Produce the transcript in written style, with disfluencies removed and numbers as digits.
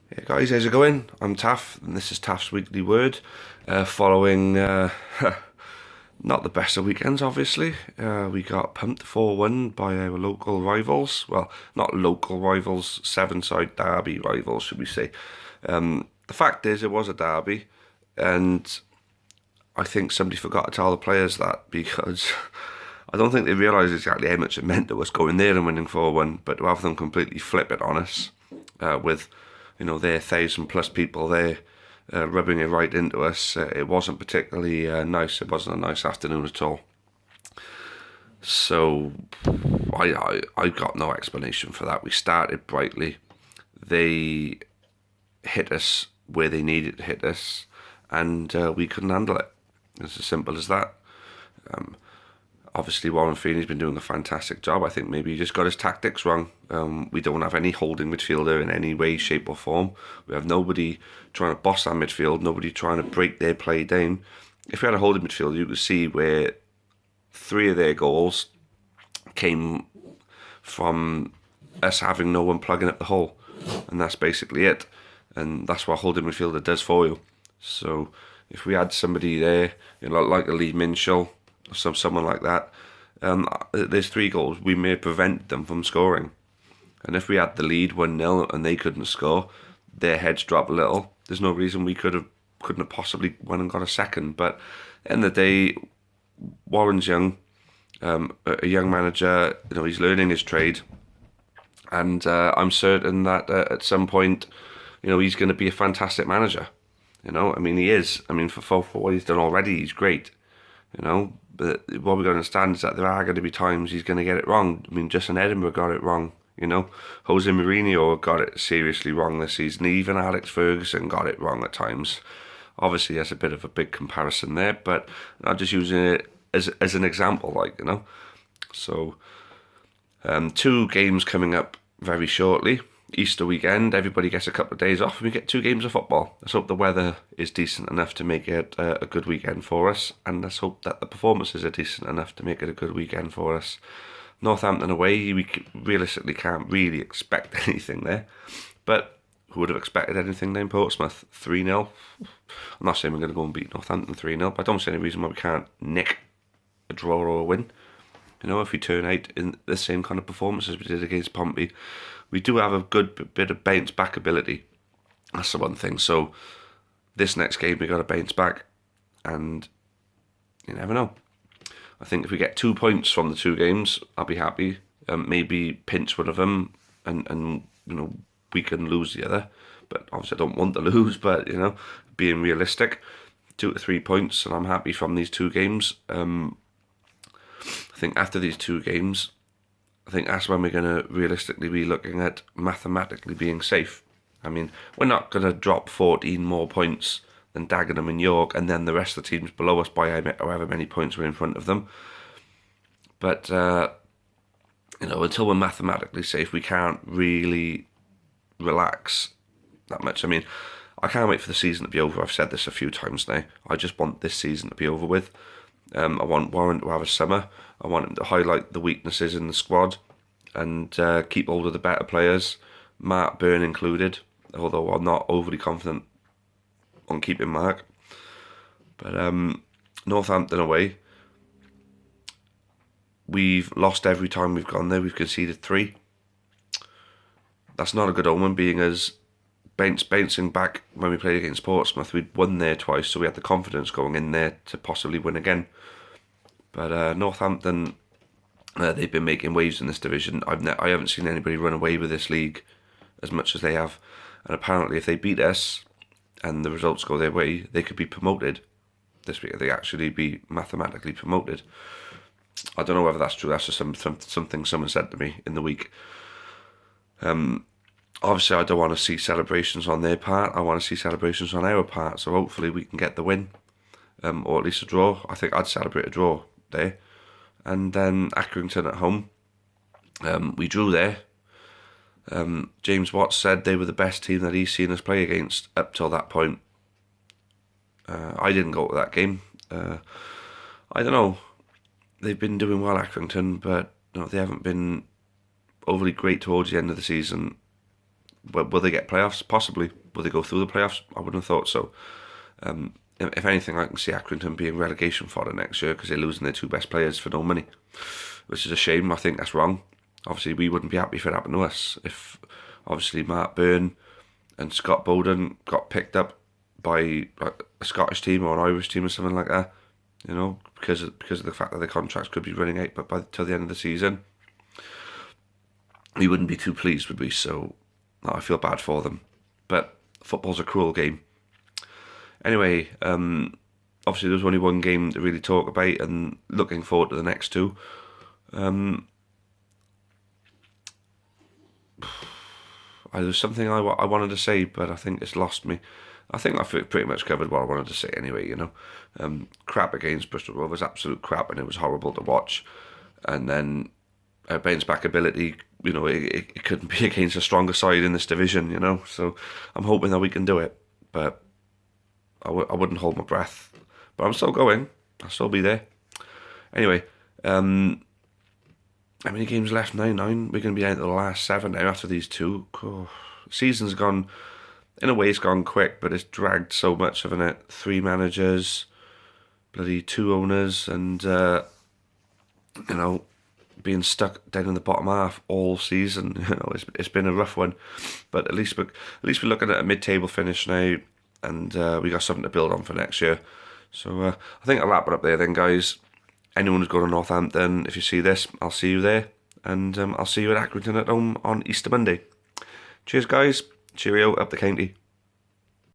Hey guys, how's it going? I'm Taff, and this is Taff's Weekly Word. Following not the best of weekends, obviously. We got pumped 4-1 by our local rivals. Well, not local rivals, seven-side derby rivals, should we say. The fact is, it was a derby, and I think somebody forgot to tell the players that because I don't think they realised exactly how much it meant to us going there and winning 4-1, but to have them completely flip it on us with, their 1,000 plus people there rubbing it right into us, it wasn't particularly nice. It wasn't a nice afternoon at all. So I got no explanation for that. We started brightly. They hit us where they needed to hit us, and we couldn't handle it. It's as simple as that. Obviously, Warren Feeney's been doing a fantastic job. I think maybe he just got his tactics wrong. We don't have any holding midfielder in any way, shape, or form. We have nobody trying to boss our midfield, nobody trying to break their play down. If we had a holding midfield, you could see where three of their goals came from us having no one plugging up the hole. And that's basically it. And that's what a holding midfielder does for you. So if we had somebody there, like a Lee Minshall, someone like that, there's three goals. We may prevent them from scoring. And if we had the lead 1-0 and they couldn't score, their heads drop a little. There's no reason we couldn't have possibly won and got a second. But at the end of the day, Warren's young, a young manager. He's learning his trade, and I'm certain that at some point, he's going to be a fantastic manager. I mean, he is. I mean, for what he's done already, he's great. But what we've got to understand is that there are going to be times he's going to get it wrong. I mean, Justin Edinburgh got it wrong. Jose Mourinho got it seriously wrong this season. Even Alex Ferguson got it wrong at times. Obviously, there's a bit of a big comparison there, but I'm just using it as an example, So, two games coming up very shortly. Easter weekend, everybody gets a couple of days off and we get two games of football. Let's hope the weather is decent enough to make it a good weekend for us, and let's hope that the performances are decent enough to make it a good weekend for us. Northampton away, we realistically can't really expect anything there, but who would have expected anything then? Portsmouth 3-0. I'm not saying we're going to go and beat Northampton 3-0, but I don't see any reason why we can't nick a draw or a win. If we turn out in the same kind of performance as we did against Pompey, we do have a good bit of bounce back ability. That's the one thing. So this next game we got to bounce back, and you never know. I think if we get 2 points from the two games, I'll be happy. Maybe pinch one of them, and we can lose the other. But obviously I don't want to lose. But being realistic, 2 to 3 points, and I'm happy from these two games. I think after these two games, I think that's when we're going to realistically be looking at mathematically being safe. I mean, we're not going to drop 14 more points than Dagenham and York, and then the rest of the teams below us by however many points we're in front of them. But, until we're mathematically safe, we can't really relax that much. I mean, I can't wait for the season to be over. I've said this a few times now. I just want this season to be over with. I want Warren to have a summer. I want him to highlight the weaknesses in the squad and keep hold of the better players, Mark Byrne included, although I'm not overly confident on keeping Mark. But Northampton away, we've lost every time we've gone there. We've conceded 3. That's not a good omen, being as bouncing back when we played against Portsmouth. We'd won there twice, so we had the confidence going in there to possibly win again. But Northampton, they've been making waves in this division. I haven't seen anybody run away with this league as much as they have. And apparently if they beat us and the results go their way, they could be promoted this week. They actually be mathematically promoted. I don't know whether that's true. That's just something someone said to me in the week. Obviously, I don't want to see celebrations on their part. I want to see celebrations on our part. So hopefully we can get the win, or at least a draw. I think I'd celebrate a draw there. And then Accrington at home, we drew there. James Watts said they were the best team that he's seen us play against up till that point. I didn't go to that game. I don't know. They've been doing well, Accrington, but they haven't been overly great towards the end of the season. Will they get playoffs? Possibly. Will they go through the playoffs? I wouldn't have thought so. If anything, I can see Accrington being relegation fodder next year because they're losing their two best players for no money, which is a shame. I think that's wrong. Obviously, we wouldn't be happy if it happened to us. If obviously Mark Byrne and Scott Bowden got picked up by a Scottish team or an Irish team or something like that, because of the fact that their contracts could be running out, but till the end of the season, we wouldn't be too pleased, would we? So I feel bad for them. But football's a cruel game. Anyway, obviously there's only one game to really talk about, and looking forward to the next two. There's something I wanted to say, but I think it's lost me. I think I've pretty much covered what I wanted to say anyway, Crap against Bristol Rovers, absolute crap, and it was horrible to watch. And then bounce back ability, it couldn't be against a stronger side in this division, So I'm hoping that we can do it, but I wouldn't hold my breath. But I'm still going. I'll still be there. Anyway, how many games left? 9. We're going to be down to the last 7 now after these two. Season's gone, in a way it's gone quick, but it's dragged so much, haven't it? 3 managers, bloody 2 owners, and, being stuck down in the bottom half all season. It's been a rough one. But at least we're looking at a mid-table finish now, and we got something to build on for next year. So I think I'll wrap it up there then, guys. Anyone who's going to Northampton, if you see this, I'll see you there. And I'll see you at Accrington at home on Easter Monday. Cheers, guys. Cheerio, up the county.